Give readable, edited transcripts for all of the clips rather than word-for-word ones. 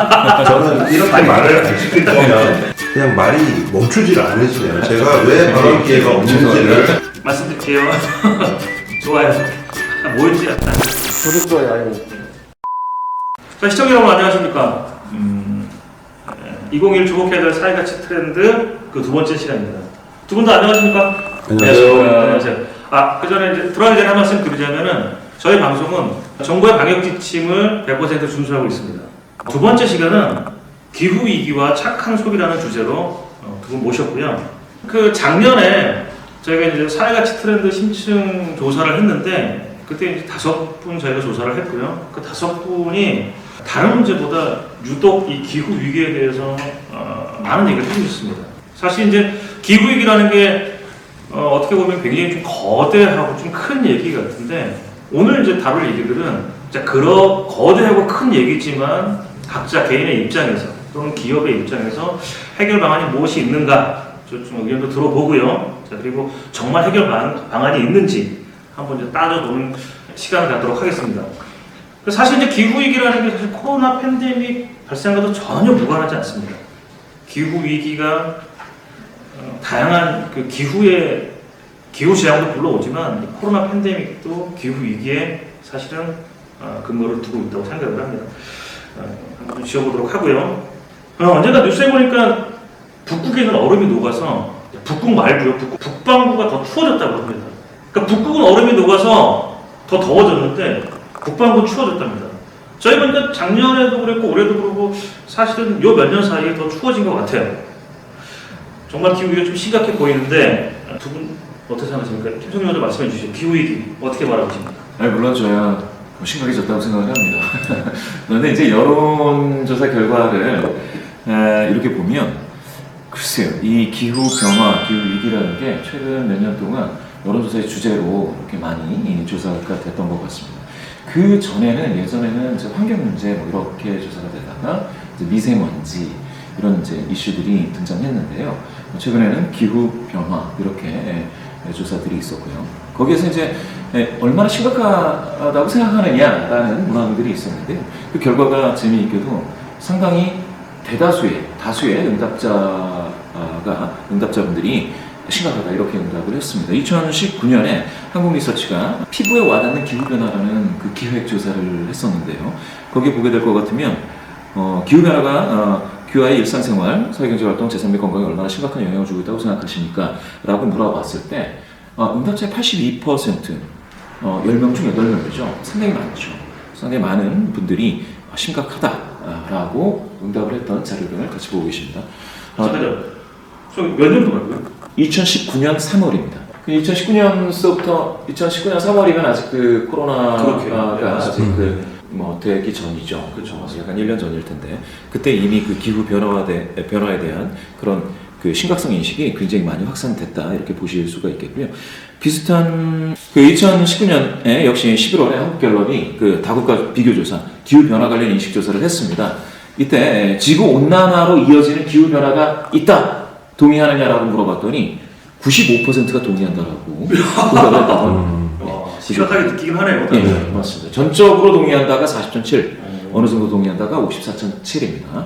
저는 이렇게 말을 안 시킬 거면 그냥 말이 멈추지를 않으시네요. 제가 왜 발언 기회가 없는지를 말씀드릴게요. 좋아요. 뭐였지? 구독자의 아이고. 자, 시청자 여러분 안녕하십니까? 2021 주목해야 될 사회가치 트렌드 그 두 번째 시간입니다. 두 분 다 안녕하십니까? 안녕하세요. 안녕하세요. 그 전에 이제 들어가기 전에 한 말씀 드리자면은 저희 방송은 정부의 방역 지침을 100% 준수하고 있습니다. 두 번째 시간은 기후 위기와 착한 소비라는 주제로 두 분 모셨고요. 그 작년에 저희가 이제 사회가치 트렌드 심층 조사를 했는데 그때 이제 5분 저희가 조사를 했고요. 그 5분이 다른 문제보다 유독 이 기후 위기에 대해서 많은 얘기를 해주셨습니다. 사실 이제 기후 위기라는 게 어떻게 보면 굉장히 좀 거대하고 좀 큰 얘기 같은데 오늘 이제 다룰 얘기들은 진짜 그런 거대하고 큰 얘기지만 각자 개인의 입장에서 또는 기업의 입장에서 해결 방안이 무엇이 있는가 좀 의견도 들어보고요. 자, 그리고 정말 해결 방안이 있는지 한번 이제 따져보는 시간을 갖도록 하겠습니다. 사실 이제 기후 위기라는 게 사실 코로나 팬데믹 발생과도 전혀 무관하지 않습니다. 기후 위기가 다양한 그 기후 재앙도 불러오지만 코로나 팬데믹도 기후 위기에 사실은 근거를 두고 있다고 생각을 합니다. 한번 지어보도록 하고요. 언젠가 뉴스에 보니까 북극에는 얼음이 녹아서 북극 말고요. 북반구가 더 추워졌다고 합니다. 그러니까 북극은 얼음이 녹아서 더 더워졌는데 북반구는 추워졌답니다. 저희 보니까 작년에도 그랬고 올해도 그렇고 사실은 요 몇 년 사이에 더 추워진 것 같아요. 정말 기후위기가 좀 심각해 보이는데 두 분 어떻게 생각하십니까? 김성민 의원 말씀해 주시죠. 기후위기 어떻게 바라보십니까? 물론 저야 심각해졌다고 생각을 합니다. 그런데 이제 여론조사 결과를 이렇게 보면 글쎄요, 이 기후 변화, 기후 위기라는 게 최근 몇 년 동안 여론조사의 주제로 이렇게 많이 조사가 됐던 것 같습니다. 그 전에는 예전에는 이제 환경 문제 뭐 이렇게 조사가 되다가 이제 미세먼지 이런 이제 이슈들이 등장했는데요. 최근에는 기후 변화 이렇게 조사들이 있었고요. 거기에서 이제 얼마나 심각하다고 생각하느냐라는 문항들이 있었는데 그 결과가 재미있게도 상당히 다수의 응답자분들이 심각하다 이렇게 응답을 했습니다. 2019년에 한국리서치가 피부에 와닿는 기후변화라는 그 기획조사를 했었는데요. 거기에 보게 될 것 같으면 기후변화가 귀화의 일상생활, 사회경제활동, 재산 및 건강에 얼마나 심각한 영향을 주고 있다고 생각하십니까? 라고 물어봤을 때 응답자의 82%, 10명 중 8명이죠. 상당히 많죠. 상당히 많은 분들이 심각하다라고 응답을 했던 자료를 같이 보고 계십니다. 잠깐만요. 몇 년도 말고요? 2019년 3월입니다. 2019년서부터 2019년 3월이면 아직 그 코로나가 아직 되기 전이죠. 그렇죠. 약간 1년 전일 텐데 그때 이미 그 기후 변화에 대한 그런 그 심각성 인식이 굉장히 많이 확산됐다 이렇게 보실 수가 있겠고요. 비슷한 그 2019년에 역시 11월에 한국갤럽이 그 다국가 비교조사 기후 변화 관련 인식 조사를 했습니다. 이때 지구 온난화로 이어지는 기후 변화가 있다 동의하느냐라고 물어봤더니 95%가 동의한다라고 응답을 했다고. 심각하게 느끼긴 하네요. 네, 맞습니다. 전적으로 동의한다가 40.7, 어느 정도 동의한다가 54.7입니다.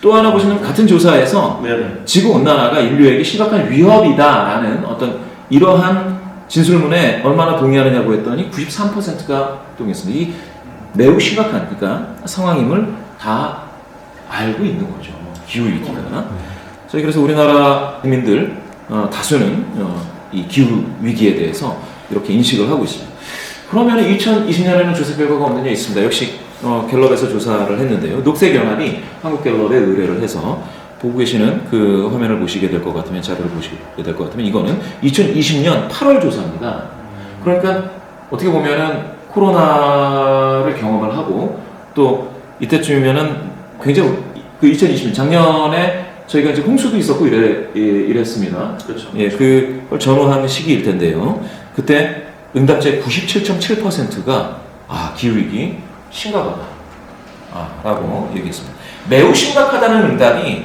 또 하나 보시면 같은 조사에서 지구 온난화가 인류에게 심각한 위협이다라는 어떤 이러한 진술문에 얼마나 동의하느냐고 했더니 93%가 동의했습니다. 이 매우 심각한 그러니까 상황임을 다 알고 있는 거죠. 기후 위기가. 그래서 우리나라 국민들 다수는 이 기후 위기에 대해서 이렇게 인식을 하고 있습니다. 그러면 2020년에는 조사 결과가 없느냐 있습니다. 역시 갤럽에서 조사를 했는데요. 녹색연합이 한국갤럽에 의뢰를 해서 보고 계시는 그 화면을 보시게 될 것 같으면 자료를 보시게 될 것 같으면 이거는 2020년 8월 조사입니다. 그러니까 어떻게 보면은 코로나를 경험을 하고 또 이때쯤이면은 굉장히 그 2020년 작년에 저희가 이제 홍수도 있었고 이랬습니다. 그렇죠. 예, 그걸 전후한 시기일 텐데요. 그때 응답자의 97.7%가 기후위기 심각하다라고 얘기했습니다. 매우 심각하다는 응답이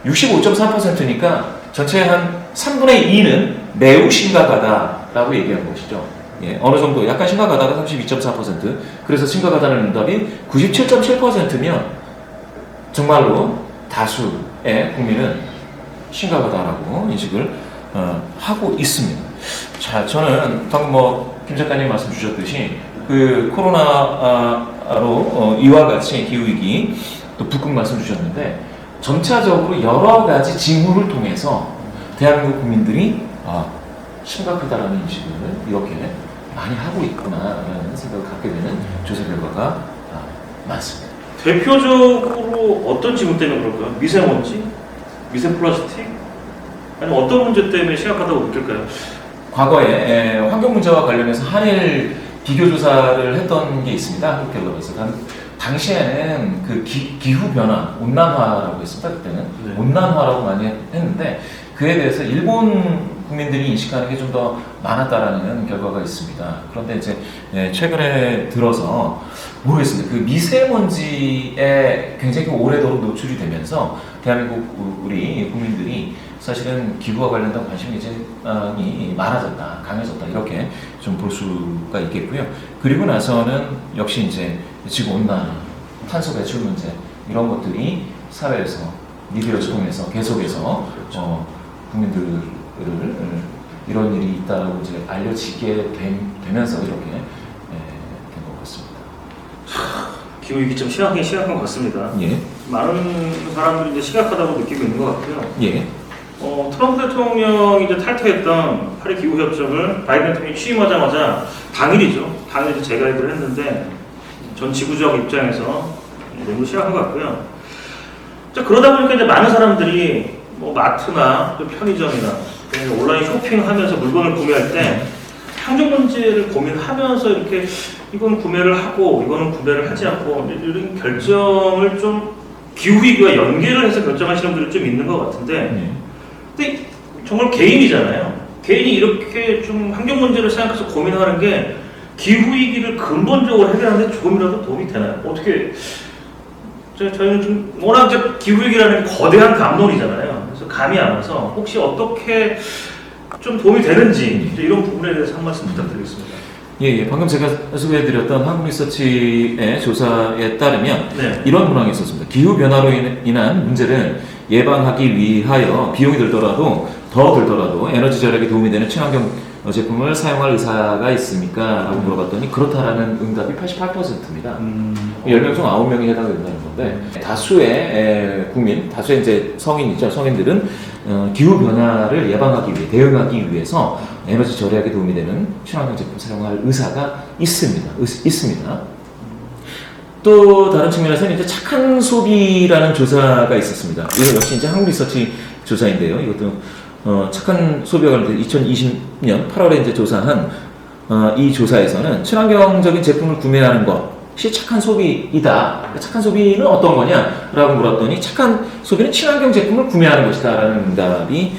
65.3%니까 전체의 한 3분의 2는 매우 심각하다라고 얘기한 것이죠. 예, 어느 정도 약간 심각하다가 32.4%, 그래서 심각하다는 응답이 97.7%면 정말로 다수의 국민은 심각하다라고 인식을 하고 있습니다. 자, 저는 방금 김 작가님 말씀 주셨듯이 그 코로나로 이와 같이 기후위기 또 북극 말씀 주셨는데 점차적으로 여러 가지 징후를 통해서 대한민국 국민들이 심각하다라는 인식을 이렇게 많이 하고 있구나라는 생각을 갖게 되는 조사 결과가 많습니다. 대표적으로 어떤 징후 때문에 그럴까요? 미세먼지? 미세플라스틱? 아니면 어떤 문제 때문에 심각하다고 느낄까요? 과거에 환경 문제와 관련해서 한일 비교 조사를 했던 게 있습니다. 한국갤럽에서. 당시에는 그 기후 변화, 온난화라고 했습니다. 그때는 네. 온난화라고 많이 했는데 그에 대해서 일본 국민들이 인식하는 게 좀 더 많았다라는 결과가 있습니다. 그런데 이제 최근에 들어서 모르겠습니다. 그 미세먼지에 굉장히 오래도록 노출이 되면서 대한민국 우리 국민들이 사실은 기후와 관련된 관심이 굉장히 많아졌다, 강해졌다 이렇게 좀 볼 수가 있겠고요. 그리고 나서는 역시 이제 지구 온난화, 탄소 배출 문제 이런 것들이 사회에서 미디어를 통해서 계속해서 국민들을 이런 일이 있다고 이제 알려지게 되면서 이렇게 된 것 같습니다. 기후위기 좀 심각한 것 같습니다. 예. 많은 사람들이 이제 심각하다고 느끼고 있는 것 같고요. 예. 트럼프 대통령이 이제 탈퇴했던 파리 기후협정을 바이든 대통령이 취임하자마자 당일이죠. 당일 이제 재가입을 했는데 전 지구적 입장에서 너무 심각한 것 같고요. 자, 그러다 보니까 이제 많은 사람들이 마트나 또 편의점이나 온라인 쇼핑하면서 물건을 구매할 때 환경 문제를 고민하면서 이렇게 이건 구매를 하고 이거는 구매를 하지 않고 이런 결정을 좀 기후위기와 연계를 해서 결정하시는 분들이 좀 있는 것 같은데 근데 정말 개인이잖아요. 개인이 이렇게 좀 환경 문제를 생각해서 고민하는 게 기후위기를 근본적으로 해결하는 데 조금이라도 도움이 되나요? 어떻게 저희는 좀 워낙 기후위기라는 게 거대한 담론이잖아요. 그래서 감이 안 와서 혹시 어떻게 좀 도움이 되는지 이런 부분에 대해서 한 말씀 부탁드리겠습니다. 예. 방금 제가 소개해드렸던 한국리서치의 조사에 따르면 네. 이런 문항이 있었습니다. 기후변화로 인한 문제를 예방하기 위하여 비용이 들더라도 에너지 절약에 도움이 되는 친환경 제품을 사용할 의사가 있습니까? 라고 물어봤더니 그렇다라는 응답이 88%입니다. 10명 중 9명이 해당된다는 건데 다수의 국민, 다수의 이제 성인이죠. 성인들은 기후 변화를 예방하기 위해, 대응하기 위해서 에너지 절약에 도움이 되는 친환경 제품 사용할 의사가 있습니다. 또 다른 측면에서는 이제 착한 소비라는 조사가 있었습니다. 이거 역시 이제 한국 리서치 조사인데요. 이것도 착한 소비와 관련된 2020년 8월에 이제 조사한 이 조사에서는 친환경적인 제품을 구매하는 것이 착한 소비이다. 착한 소비는 어떤 거냐라고 물었더니 착한 소비는 친환경 제품을 구매하는 것이다라는 응답이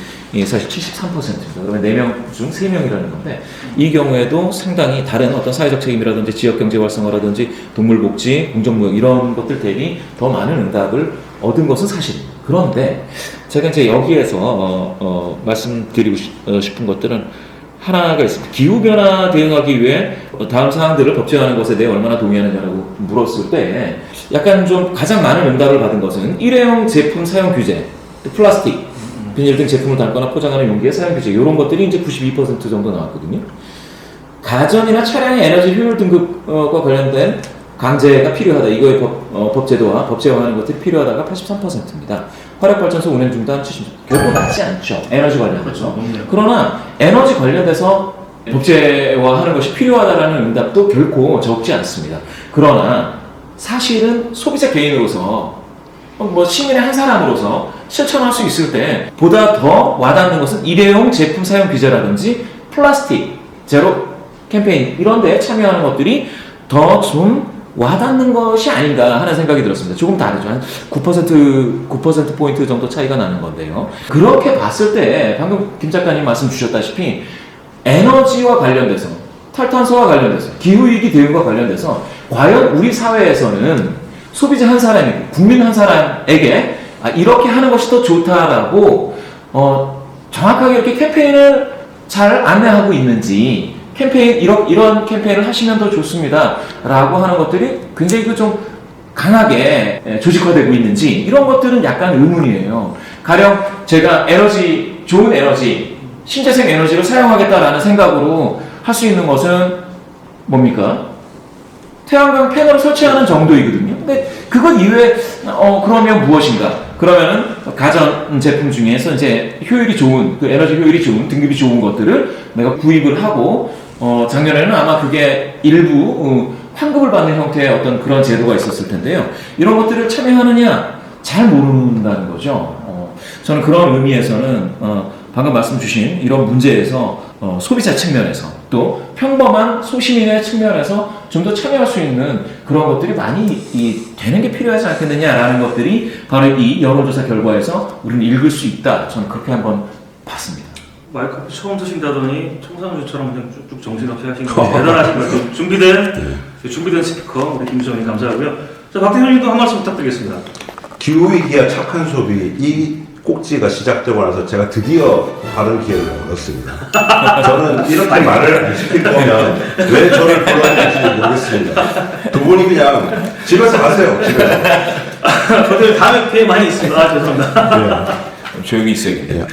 사실 73%입니다. 그러면 4명 중 3명이라는 건데 이 경우에도 상당히 다른 어떤 사회적 책임이라든지 지역경제 활성화라든지 동물복지, 공정무역 이런 것들 대비 더 많은 응답을 얻은 것은 사실입니다. 그런데 제가 이제 여기에서 말씀드리고 싶은 것들은 하나가 있습니다. 기후변화 대응하기 위해 다음 사항들을 법제화하는 것에 대해 얼마나 동의하느냐라고 물었을 때 약간 좀 가장 많은 응답을 받은 것은 일회용 제품 사용 규제, 플라스틱, 비닐 등 제품을 담거나 포장하는 용기의 사용 규제 이런 것들이 이제 92% 정도 나왔거든요. 가전이나 차량의 에너지 효율 등급과 관련된 강제가 필요하다. 이거의 법제도와 법제화하는 것들이 필요하다가 83%입니다. 화력발전소 운행 중단 70%. 결코 낮지 않죠. 에너지 관련해서. 그러나 에너지 관련돼서 법제화하는 것이 필요하다라는 응답도 결코 적지 않습니다. 그러나 사실은 소비자 개인으로서 시민의 한 사람으로서 실천할 수 있을 때 보다 더 와닿는 것은 일회용 제품 사용 규제라든지 플라스틱 제로 캠페인 이런 데에 참여하는 것들이 더 좀 와닿는 것이 아닌가 하는 생각이 들었습니다. 조금 다르죠. 한 9%포인트 정도 차이가 나는 건데요. 그렇게 봤을 때 방금 김 작가님 말씀 주셨다시피 에너지와 관련돼서 탈탄소와 관련돼서 기후위기 대응과 관련돼서 과연 우리 사회에서는 소비자 한 사람이고 국민 한 사람에게 이렇게 하는 것이 더 좋다라고 정확하게 이렇게 캠페인을 잘 안내하고 있는지 이런 캠페인을 하시면 더 좋습니다 라고 하는 것들이 굉장히 좀 강하게 조직화되고 있는지 이런 것들은 약간 의문이에요. 가령 제가 에너지, 좋은 에너지, 신재생 에너지를 사용하겠다라는 생각으로 할 수 있는 것은 뭡니까? 태양광 패널을 설치하는 정도이거든요. 근데 그것 이외에 그러면 무엇인가? 그러면은 가전 제품 중에서 이제 효율이 좋은, 그 에너지 효율이 좋은, 등급이 좋은 것들을 내가 구입을 하고 작년에는 아마 그게 일부 환급을 받는 형태의 어떤 그런 제도가 있었을 텐데요. 이런 것들을 참여하느냐 잘 모른다는 거죠. 저는 그런 의미에서는 방금 말씀 주신 이런 문제에서 소비자 측면에서 또 평범한 소시민의 측면에서 좀 더 참여할 수 있는 그런 것들이 많이 되는 게 필요하지 않겠느냐라는 것들이 바로 이 여론조사 결과에서 우리는 읽을 수 있다. 저는 그렇게 한번 봤습니다. 마이크 처음 드신다더니 청산주처럼 그냥 쭉쭉 정신없이 하신 거 대단하신 거예요. 준비된 스피커 우리 김수정님 감사하고요. 자, 박대표님도 한 말씀 부탁드리겠습니다. 기후위기와 착한 소비 이 꼭지가 시작되고 나서 제가 드디어 바른 기회를 얻었습니다. 저는 이렇게 말을 안 시킬 거면 왜 저를 불렀는지 모르겠습니다. 두 분이 그냥 집에서 가세요. 집에서. 저들 다음에 기회 많이 있습니다. 죄송합니다. 네. 조용히 있어야겠네요.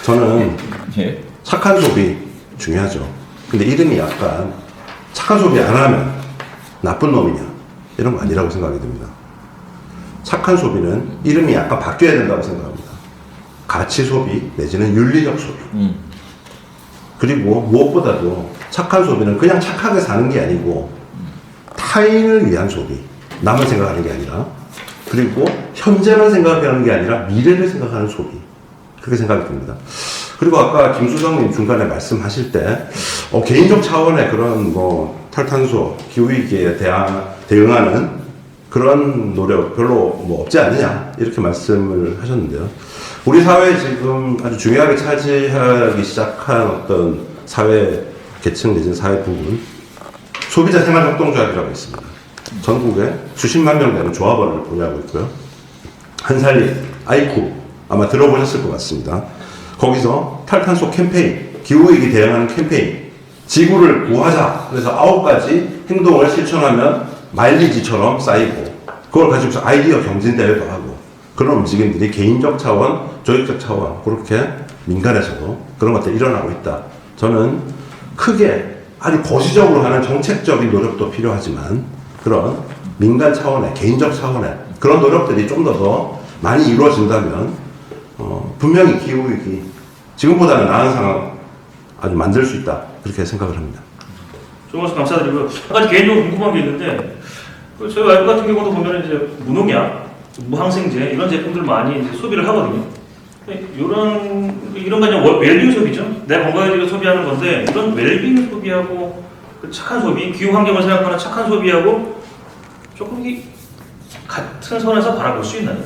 저는 예. 착한 소비 중요하죠. 근데 이름이 약간 착한 소비 안 하면 나쁜 놈이냐 이런 거 아니라고 생각이 듭니다. 착한 소비는 이름이 약간 바뀌어야 된다고 생각합니다. 가치 소비 내지는 윤리적 소비. 그리고 무엇보다도 착한 소비는 그냥 착하게 사는 게 아니고 타인을 위한 소비. 남을 생각하는 게 아니라, 그리고 현재만 생각하는 게 아니라 미래를 생각하는 소비. 그렇게 생각이 듭니다. 그리고 아까 김수정님 중간에 말씀하실 때 개인적 차원의 그런 탈탄소 기후위기에 대응하는 그런 노력 별로 없지 않느냐 이렇게 말씀을 하셨는데요. 우리 사회에 지금 아주 중요하게 차지하기 시작한 어떤 사회 계층 내지는 사회 부분, 소비자 생활협동조합이라고 있습니다. 전국에 수십만 명 되는 조합원을 보유하고 있고요. 한살리, 아이쿠 아마 들어보셨을 것 같습니다. 거기서 탈탄소 캠페인, 기후위기 대응하는 캠페인, 지구를 구하자. 그래서 9가지 행동을 실천하면 마일리지처럼 쌓이고, 그걸 가지고서 아이디어 경진대회도 하고, 그런 움직임들이 개인적 차원, 조직적 차원, 그렇게 민간에서도 그런 것들이 일어나고 있다. 저는 크게, 아주 거시적으로 하는 정책적인 노력도 필요하지만, 그런 민간 차원의, 개인적 차원의 그런 노력들이 좀 더 많이 이루어진다면, 분명히 기후위기, 지금보다는 나은 상황 아주 만들 수 있다. 그렇게 생각을 합니다. 좋은 말씀 감사드리고요. 한 가지 개인적으로 궁금한 게 있는데, 저희 와이프 같은 경우도 보면 이제 무농약, 무항생제 이런 제품들 많이 이제 소비를 하거든요. 이런 건 웰빙 소비죠. 내 건강을 위해 소비하는 건데, 이런 웰빙 소비하고 그 착한 소비, 기후 환경을 생각하는 착한 소비하고 조금 같은 선에서 바라볼 수 있나요?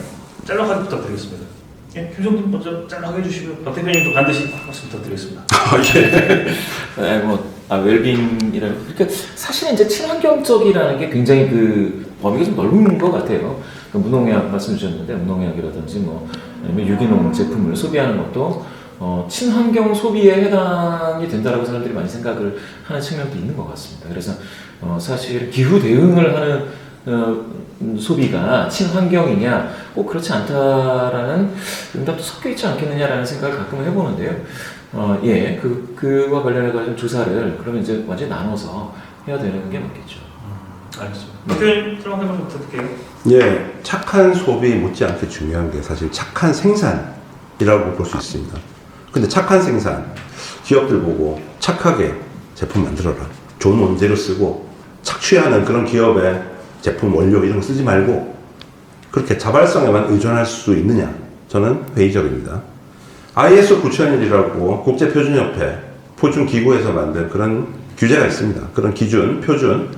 짤막하게 부탁드리겠습니다. 예, 김정님 먼저 짤막하게 해주시고요. 박 대표님도 반드시 말씀 부탁드리겠습니다. 웰빙이라는, 그러니까 사실은 이제 친환경적이라는 게 굉장히 그 범위가 좀 넓은 것 같아요. 무농약 말씀 주셨는데, 무농약이라든지 아니면 유기농 제품을 소비하는 것도 친환경 소비에 해당이 된다라고 사람들이 많이 생각을 하는 측면도 있는 것 같습니다. 그래서 사실 기후 대응을 하는 소비가 친환경이냐 꼭 그렇지 않다라는 응답도 섞여 있지 않겠느냐라는 생각을 가끔 해보는데요. 그와 관련해서 조사를 그러면 이제 완전히 나눠서 해야 되는 게 맞겠죠. 알겠습니다. 대표님 들어간 말 부탁드릴게요. 예, 착한 소비 못지않게 중요한 게 사실 착한 생산이라고 볼 수 있습니다. 근데 착한 생산, 기업들 보고 착하게 제품 만들어라. 좋은 원재료 쓰고 착취하는 그런 기업의 제품 원료 이런 거 쓰지 말고 그렇게 자발성에만 의존할 수 있느냐? 저는 회의적입니다. ISO 9001이라고 국제표준협회, 표준기구에서 만든 그런 규제가 있습니다. 그런 기준, 표준,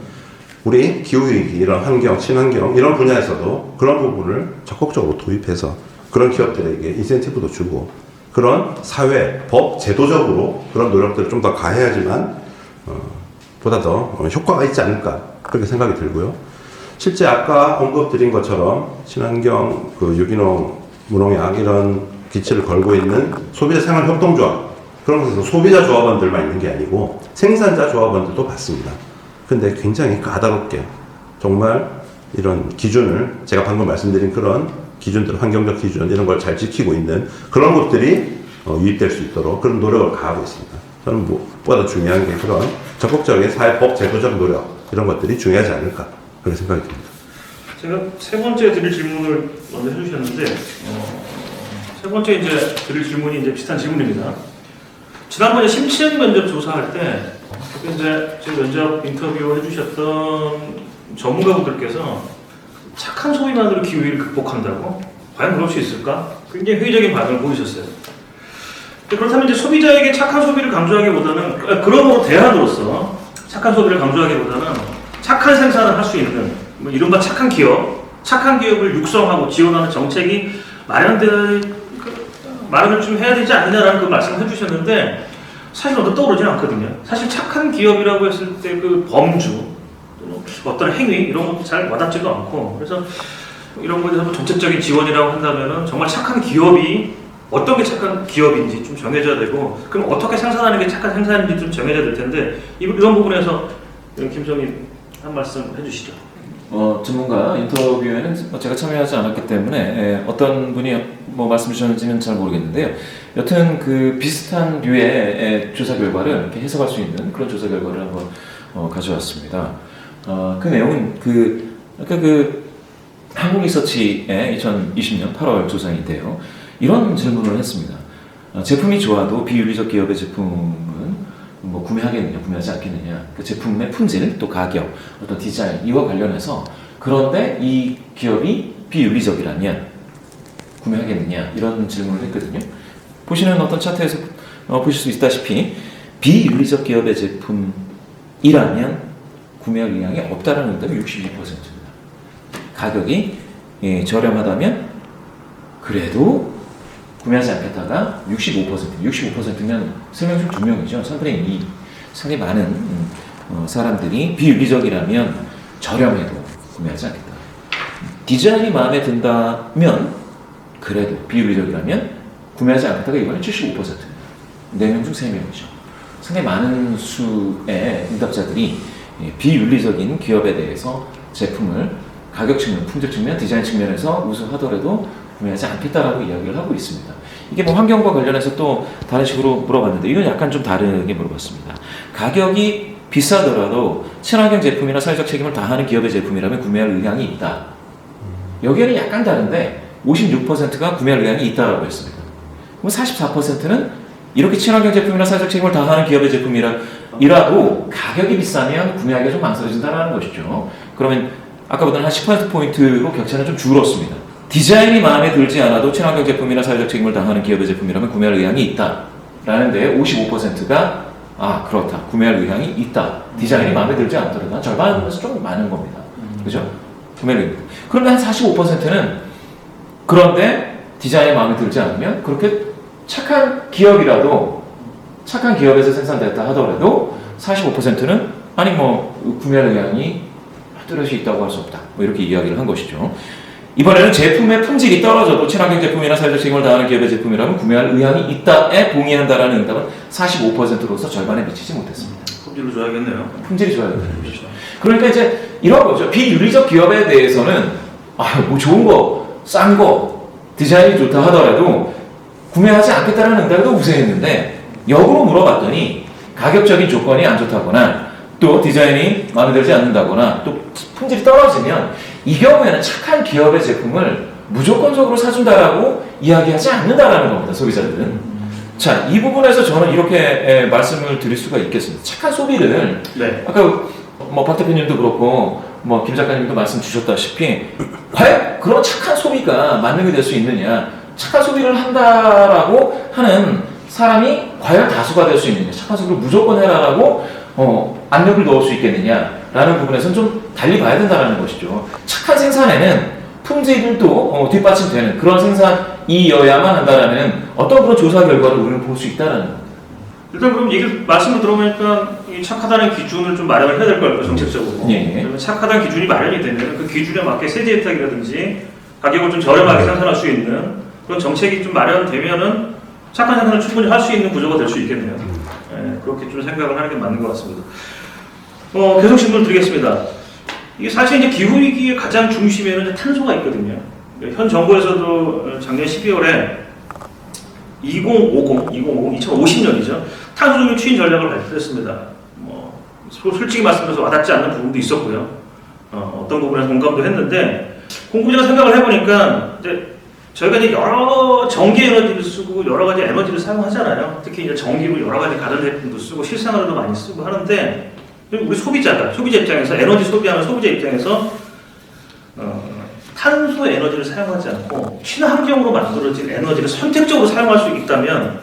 우리 기후위기, 이런 환경, 친환경 이런 분야에서도 그런 부분을 적극적으로 도입해서 그런 기업들에게 인센티브도 주고 그런 사회, 법, 제도적으로 그런 노력들을 좀 더 가해야지만 보다 더 효과가 있지 않을까 그렇게 생각이 들고요. 실제 아까 언급드린 것처럼 친환경, 유기농, 무농약 이런 기치를 걸고 있는 소비자 생활 협동조합, 그런 곳에서 소비자 조합원들만 있는 게 아니고 생산자 조합원들도 봤습니다. 근데 굉장히 까다롭게 정말 이런 기준을 제가 방금 말씀드린 그런 기준들, 환경적 기준 이런 걸 잘 지키고 있는 그런 것들이 유입될 수 있도록 그런 노력을 가하고 있습니다. 저는 무엇보다 중요한 게 그런 적극적인 사회법 제도적 노력 이런 것들이 중요하지 않을까 그런 생각이 듭니다. 제가 세 번째 드릴 질문을 먼저 해주셨는데 세 번째 이제 드릴 질문이 이제 비슷한 질문입니다. 지난번에 심층 면접 조사할 때 그때 이제 제 면접 인터뷰 해주셨던 전문가분들께서 착한 소비만으로 기후위기를 극복한다고? 과연 그럴 수 있을까? 굉장히 회의적인 반응을 보이셨어요. 그렇다면 이제 소비자에게 착한 소비를 강조하기보다는 그러므로 대안으로서 착한 소비를 강조하기보다는 착한 생산을 할 수 있는 뭐 이른바 착한 기업, 착한 기업을 육성하고 지원하는 정책이 마련을 좀 해야 되지 않느냐라는 그 말씀을 해주셨는데 사실 언뜻 떠오르진 않거든요. 사실 착한 기업이라고 했을 때 그 범주, 어떤 행위 이런 것도 잘 와닿지도 않고 그래서 이런 거에 대해서 정책적인 지원이라고 한다면은 정말 착한 기업이 어떤 게 착한 기업인지 좀 정해져야 되고 그럼 어떻게 생산하는 게 착한 생산인지 좀 정해져야 될 텐데 이런 부분에서 김성인 한 말씀 해주시죠. 전문가 인터뷰에는 제가 참여하지 않았기 때문에 어떤 분이 뭐 말씀 주셨는지는 잘 모르겠는데요. 여튼 그 비슷한 류의 조사 결과를 이렇게 해석할 수 있는 그런 조사 결과를 한번 가져왔습니다. 그 내용은 아까 한국리서치의 2020년 8월 조사인데요. 이런 질문을 했습니다. 제품이 좋아도 비윤리적 기업의 제품은 뭐 구매하겠느냐, 구매하지 않겠느냐, 그 제품의 품질, 또 가격, 어떤 디자인 이와 관련해서 그런데 이 기업이 비윤리적이라면 구매하겠느냐 이런 질문을 했거든요. 보시는 어떤 차트에서 보실 수 있다시피 비윤리적 기업의 제품이라면 구매할 의향이 없다라는 응답이 62%입니다. 가격이 저렴하다면 그래도 구매하지 않겠다가 65%면 3명 중 2명이죠. 3분의 2. 상당히 많은 사람들이 비윤리적이라면 저렴해도 구매하지 않겠다. 디자인이 마음에 든다면 그래도 비윤리적이라면 구매하지 않겠다가 이번에 75%입니다. 4명 중 3명이죠. 상당히 많은 수의 응답자들이 비윤리적인 기업에 대해서 제품을 가격 측면, 품질 측면, 디자인 측면에서 우수하더라도 구매하지 않겠다라고 이야기를 하고 있습니다. 이게 뭐 환경과 관련해서 또 다른 식으로 물어봤는데 이건 약간 좀 다르게 물어봤습니다. 가격이 비싸더라도 친환경 제품이나 사회적 책임을 다하는 기업의 제품이라면 구매할 의향이 있다. 여기에는 약간 다른데 56%가 구매할 의향이 있다라고 했습니다. 그럼 44%는 이렇게 친환경 제품이나 사회적 책임을 다하는 기업의 제품이라도 가격이 비싸면 구매하기가 좀 망설여진다는 것이죠. 그러면 아까보다는 한 10%포인트로 격차는 좀 줄었습니다. 디자인이 마음에 들지 않아도 친환경 제품이나 사회적 책임을 다하는 기업의 제품이라면 구매할 의향이 있다. 라는데 55%가 그렇다. 구매할 의향이 있다. 디자인이 마음에 들지 않더라도 한 절반에서 좀 많은 겁니다. 그죠? 구매할 의향이 있다. 그런데 한 45%는 그런데 디자인이 마음에 들지 않으면 그렇게 착한 기업에서 생산됐다 하더라도 45%는 아니 뭐 구매할 의향이 뚜렷이 있다고 할 수 없다. 뭐 이렇게 이야기를 한 것이죠. 이번에는 제품의 품질이 떨어져도 친환경 제품이나 사회적 책임을 다하는 기업의 제품이라면 구매할 의향이 있다에 동의한다라는 응답은 45%로서 절반에 미치지 못했습니다. 품질을 줘야겠네요. 품질이 좋아야 되는 거죠. 그러니까 이제 이런 거죠. 비윤리적 기업에 대해서는 뭐 좋은 거, 싼 거, 디자인이 좋다 하더라도 구매하지 않겠다는 응답이 더 우세했는데 역으로 물어봤더니 가격적인 조건이 안 좋다거나 또 디자인이 마음에 들지 않는다거나 또 품질이 떨어지면 이 경우에는 착한 기업의 제품을 무조건적으로 사준다라고 이야기하지 않는다라는 겁니다. 소비자들은. 자, 이 부분에서 저는 이렇게 말씀을 드릴 수가 있겠습니다. 착한 소비를 아까 뭐 박 대표님도 그렇고 뭐 김 작가님도 말씀 주셨다시피 과연 그런 착한 소비가 만능이 될 수 있느냐, 착한 소비를 한다라고 하는 사람이 과연 다수가 될 수 있느냐, 착한 소비를 무조건 해라라고 압력을 넣을 수 있겠느냐라는 부분에서는 좀 달리 봐야 된다는 것이죠. 착한 생산에는 품질도 뒷받침되는 그런 생산이어야만 한다라는 어떤 그런 조사 결과를 우리는 볼 수 있다는 겁니다. 일단 그럼 말씀을 들어보니까 이 착하다는 기준을 좀 마련을 해야 될 것 같아요, 정책적으로. 그러면 착하다는 기준이 마련이 되면 그 기준에 맞게 세제 혜택이라든지 가격을 좀 저렴하게 생산할 수 있는 그런 정책이 좀 마련되면은 착한 생산을 충분히 할 수 있는 구조가 될 수 있겠네요. 그렇게 좀 생각을 하는 게 맞는 것 같습니다. 계속 질문을 드리겠습니다. 이게 사실 이제 기후 위기의 가장 중심에는 이제 탄소가 있거든요. 현 정부에서도 작년 12월에 2050년이죠. 탄소 중립 추진 전략을 발표했습니다. 뭐 솔직히 말씀드려서 와닿지 않는 부분도 있었고요. 어떤 부분에서 공감도 했는데 공부제가 생각을 해보니까 이제 저희가 이제 여러 전기 에너지를 쓰고 여러 가지 에너지를 사용하잖아요. 특히 이제 전기로 여러 가지 가전제품도 쓰고 실생활에도 많이 쓰고 하는데 우리 소비자 입장에서 에너지 소비하는 소비자 입장에서 탄소 에너지를 사용하지 않고 친환경으로 만들어진 에너지를 선택적으로 사용할 수 있다면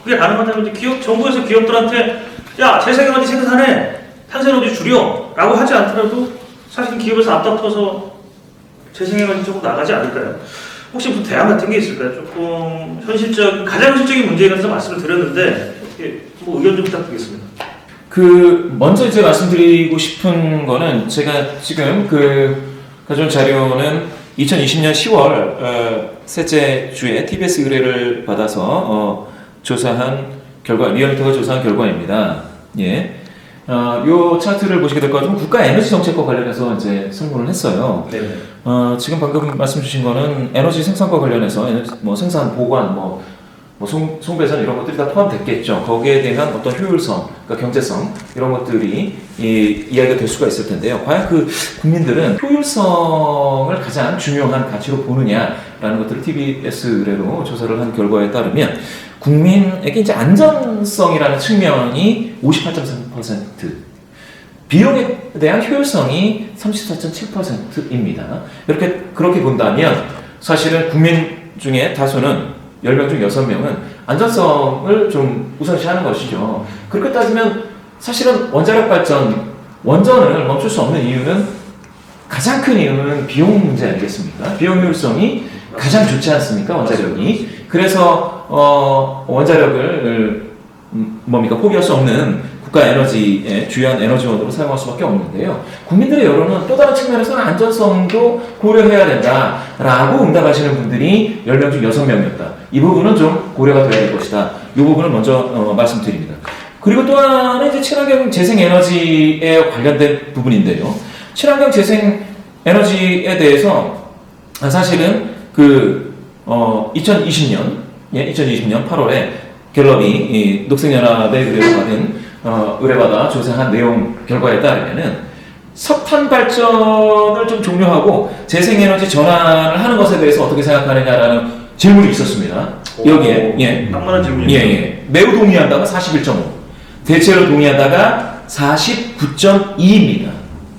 그게 가능하다면 이제 정부에서 기업들한테 야 재생에너지 생산해 탄소 에너지 줄여라고 하지 않더라도 사실 기업에서 앞다퉈서 재생에너지 쪽으로 나가지 않을까요? 혹시 무슨 대안 같은 게 있을까요? 조금 가장 현실적인 문제에 대해서 말씀을 드렸는데 뭐 의견 좀 부탁드리겠습니다. 먼저 이제 말씀드리고 싶은 거는 제가 지금 가져온 자료는 2020년 10월 셋째 주에 TBS 의뢰를 받아서 조사한 결과, 리얼미터가 조사한 결과입니다. 예. 요 차트를 보시게 될 것 같으면 국가 에너지 정책과 관련해서 이제 설문을 했어요. 네. 지금 방금 말씀 주신 거는 에너지 생산과 관련해서 생산, 보관, 송배전 이런 것들이 다 포함됐겠죠. 거기에 대한 어떤 효율성, 그러니까 경제성 이런 것들이 이야기가 될 수가 있을 텐데요. 과연 국민들은 효율성을 가장 중요한 가치로 보느냐라는 것들을 TBS 의뢰로 조사를 한 결과에 따르면 국민에게 이제 안전성이라는 측면이 58.3%, 비용에 대한 효율성이 34.7%입니다. 그렇게 본다면 사실은 국민 중에 다수는 10명 중 6명은 안전성을 좀 우선시하는 것이죠. 그렇게 따지면 사실은 원자력 발전, 원전을 멈출 수 없는 이유는 가장 큰 이유는 비용 문제 아니겠습니까? 비용 효율성이 가장 좋지 않습니까? 원자력이. 그래서 원자력을 포기할 수 없는 국가 에너지의 주요한 에너지원으로 사용할 수밖에 없는데요. 국민들의 여론은 또 다른 측면에서는 안전성도 고려해야 된다라고 응답하시는 분들이 10명 중 6명이었다. 이 부분은 좀 고려가 돼야 될 것이다. 이 부분을 먼저 말씀드립니다. 그리고 또 하나는 이제 친환경 재생에너지에 관련된 부분인데요. 친환경 재생에너지에 대해서 사실은 2020년 8월에 갤럽이 녹색연합의 의뢰받아 조사한 내용 결과에 따르면은 석탄 발전을 좀 종료하고 재생에너지 전환을 하는 것에 대해서 어떻게 생각하느냐라는 질문이 있었습니다. 여기에 딱 맞는 질문이죠. 매우 동의한다가 41.5, 대체로 동의한다가 49.2입니다.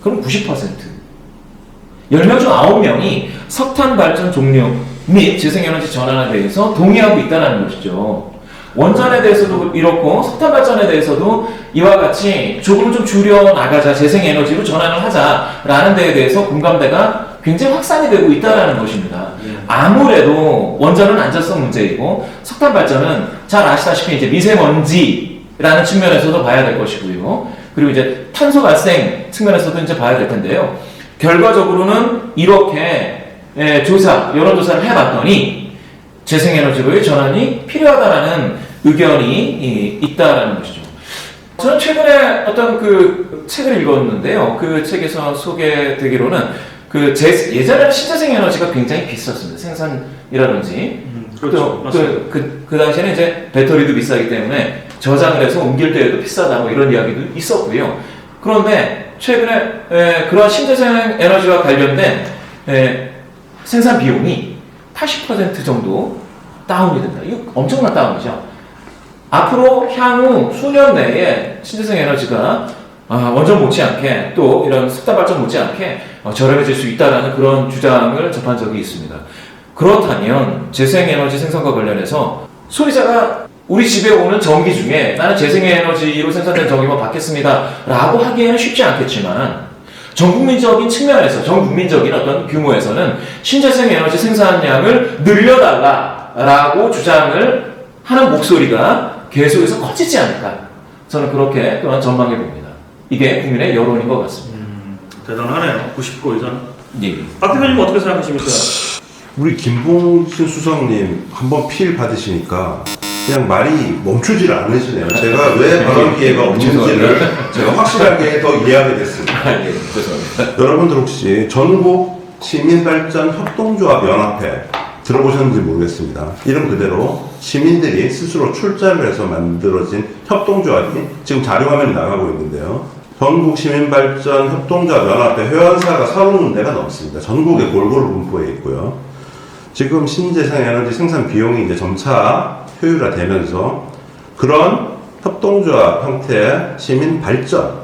그럼 90%. 10명 중 9명이 석탄 발전 종료 및 재생에너지 전환에 대해서 동의하고 있다는 것이죠. 원전에 대해서도 이렇고 석탄 발전에 대해서도 이와 같이 조금 좀 줄여 나가자, 재생에너지로 전환을 하자라는 데에 대해서 공감대가 굉장히 확산이 되고 있다는 것입니다. 아무래도 원전은 안전성 문제이고 석탄 발전은 잘 아시다시피 이제 미세먼지라는 측면에서도 봐야 될 것이고요. 그리고 이제 탄소 발생 측면에서도 이제 봐야 될 텐데요. 결과적으로는 이렇게 여론조사를 해봤더니 재생에너지로의 전환이 필요하다라는 의견이 있다라는 것이죠. 저는 최근에 어떤 책을 읽었는데요. 그 책에서 소개되기로는 예전에는 신재생에너지가 굉장히 비쌌습니다. 생산이라든지. 그렇죠. 그 당시에는 이제 배터리도 비싸기 때문에 저장을 해서 옮길 때에도 비싸다 이런 이야기도 있었고요. 그런데 최근에 그러한 신재생에너지와 관련된 생산 비용이 80% 정도 다운이 된다. 이거 엄청난 다운이죠. 앞으로 향후 수년 내에 신재생 에너지가 원전 못지않게 또 이런 석탄 발전 못지않게 저렴해질 수 있다는 그런 주장을 접한 적이 있습니다. 그렇다면 재생에너지 생산과 관련해서 소비자가 우리 집에 오는 전기 중에 나는 재생에너지로 생산된 전기만 받겠습니다 라고 하기에는 쉽지 않겠지만 전국민적인 측면에서 전국민적인 어떤 규모에서는 신재생에너지 생산량을 늘려달라라고 주장을 하는 목소리가 계속해서 커지지 않을까 저는 그렇게 또한 전망해 봅니다. 이게 국민의 여론인 것 같습니다. 대단하네요. 90% 이상. 예. 박 대표님 어떻게 생각하십니까? 우리 김봉신 수석님 한번 필 받으시니까 그냥 말이 멈추지를 않으시네요. 제가 왜 발언 기회가 없는지를 제가 확실하게 더 이해하게 됐습니다. 예, 죄송합니다. 여러분들 혹시 전국 시민발전 협동조합 연합회 들어보셨는지 모르겠습니다. 이름 그대로 시민들이 스스로 출자를 해서 만들어진 협동조합이 지금 자료화면이 나가고 있는데요. 전국 시민발전 협동조합 연합회 회원사가 30군데가 넘습니다. 전국에 골고루 분포해 있고요. 지금 신재생에너지 생산 비용이 이제 점차 효율화되면서 그런 협동조합 형태의 시민 발전,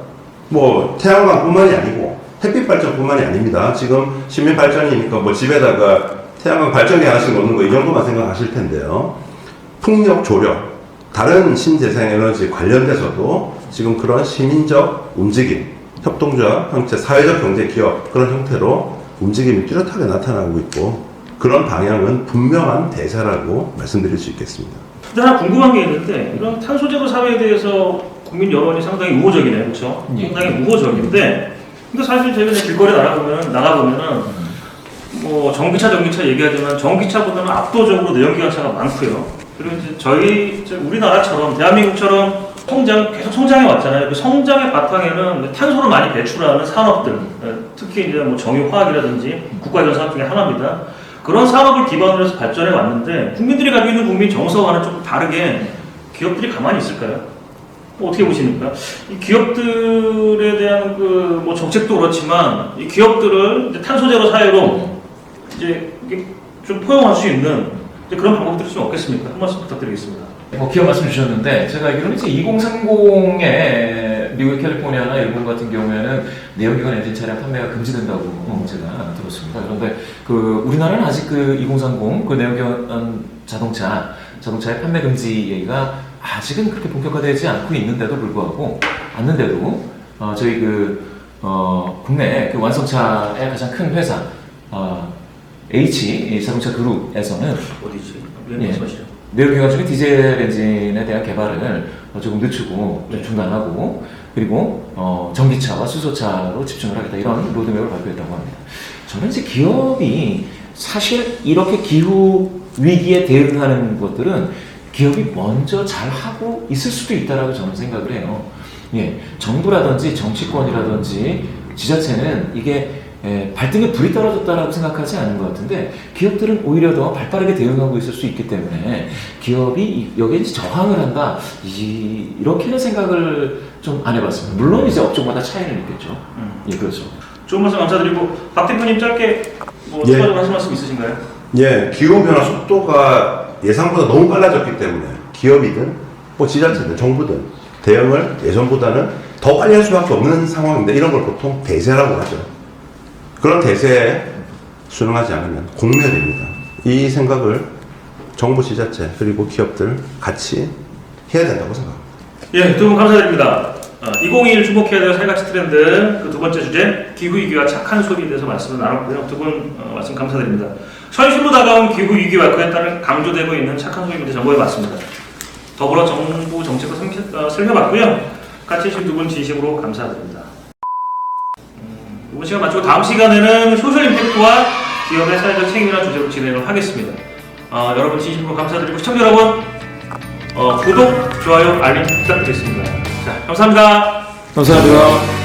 뭐 태양광뿐만이 아니고 햇빛 발전뿐만이 아닙니다. 지금 시민 발전이니까 뭐 집에다가 태양광 발전기 하나씩 놓는 거 이 정도만 생각하실 텐데요. 풍력 조력, 다른 신재생에너지 관련돼서도 지금 그런 시민적 움직임, 협동조합 형태, 사회적 경제 기업 그런 형태로 움직임이 뚜렷하게 나타나고 있고 그런 방향은 분명한 대세라고 말씀드릴 수 있겠습니다. 근데 하나 궁금한 게 있는데 이런 탄소제로 사회에 대해서 국민 여론이 상당히 우호적이네요, 그렇죠? 예. 상당히 우호적인데, 근데 사실 저희가 이제 길거리 나가보면은 뭐 전기차 얘기하지만 전기차보다는 압도적으로 내연기관차가 많고요. 그리고 이제 우리나라처럼 대한민국처럼 계속 성장해 왔잖아요. 그 성장의 바탕에는 탄소를 많이 배출하는 산업들, 특히 이제 뭐 정유화학이라든지 국가적 산업 중에 하나입니다. 그런 산업을 기반으로 해서 발전해 왔는데 국민들이 가지고 있는 국민 정서와는 조금 다르게 기업들이 가만히 있을까요? 어떻게 보십니까? 이 기업들에 대한 그 뭐 정책도 그렇지만 이 기업들을 이제 탄소제로 사회로 이제 이게 좀 포용할 수 있는 이제 그런 방법들이 좀 없겠습니까? 한 말씀 부탁드리겠습니다. 뭐 기업 말씀 주셨는데 제가 알기로는 이제 2030에 미국의 캘리포니아나 일본 같은 경우에는 내연기관 엔진 차량 판매가 금지된다고 제가 들었습니다. 그런데 그 우리나라는 아직 그 2030 그 내연기관 자동차의 판매 금지 얘기가 아직은 그렇게 본격화되지 않고 있는데도 불구하고 저희 국내 그 완성차의 가장 큰 회사 H 자동차 그룹에서는 어디지? 예. 말씀하시죠. 내연기관 중에 디젤 엔진에 대한 개발을 조금 늦추고 좀 중단하고 그리고 전기차와 수소차로 집중을 하겠다 이런 로드맵을 발표했다고 합니다. 저는 이제 기업이 사실 이렇게 기후 위기에 대응하는 것들은 기업이 먼저 잘 하고 있을 수도 있다라고 저는 생각을 해요. 예, 정부라든지 정치권이라든지 지자체는 이게 발등에 불이 떨어졌다라고 생각하지 않는 것 같은데 기업들은 오히려 더 발빠르게 대응하고 있을 수 있기 때문에 기업이 여기에 저항을 한다 이렇게는 생각을 좀 안 해봤습니다. 물론 이제 업종마다 차이는 있겠죠. 예, 그렇죠. 좋은 말씀 감사드리고 박 대표님 짧게 뭐 예. 추가적으로 하실 말씀 있으신가요? 예, 기후변화 속도가 예상보다 너무 빨라졌기 때문에 기업이든 뭐 지자체든 정부든 대응을 예전보다는 더 빨리 할 수밖에 없는 상황인데 이런 걸 보통 대세라고 하죠. 그런 대세에 순응하지 않으면 공멸입니다. 이 생각을 정부, 지자체 그리고 기업들 같이 해야 된다고 생각합니다. 예, 두 분 감사드립니다. 2021 주목해야 될 살가치 트렌드 그 두 번째 주제 기후위기와 착한 소비에 대해서 말씀을 나눴고요. 두 분 말씀 감사드립니다. 현실로 다가온 기후위기와 그에 따른 강조되고 있는 착한 소비에 대해 정보해봤습니다. 더불어 정부 정책을 살펴봤고요. 같이 해주신 두 분 진심으로 감사드립니다. 이번 시간 마치고 다음 시간에는 소셜 임팩트와 기업의 사회적 책임이라는 주제로 진행을 하겠습니다. 여러분 진심으로 감사드리고 시청자 여러분 구독, 좋아요, 알림 부탁드리겠습니다. 자, 감사합니다. 감사합니다.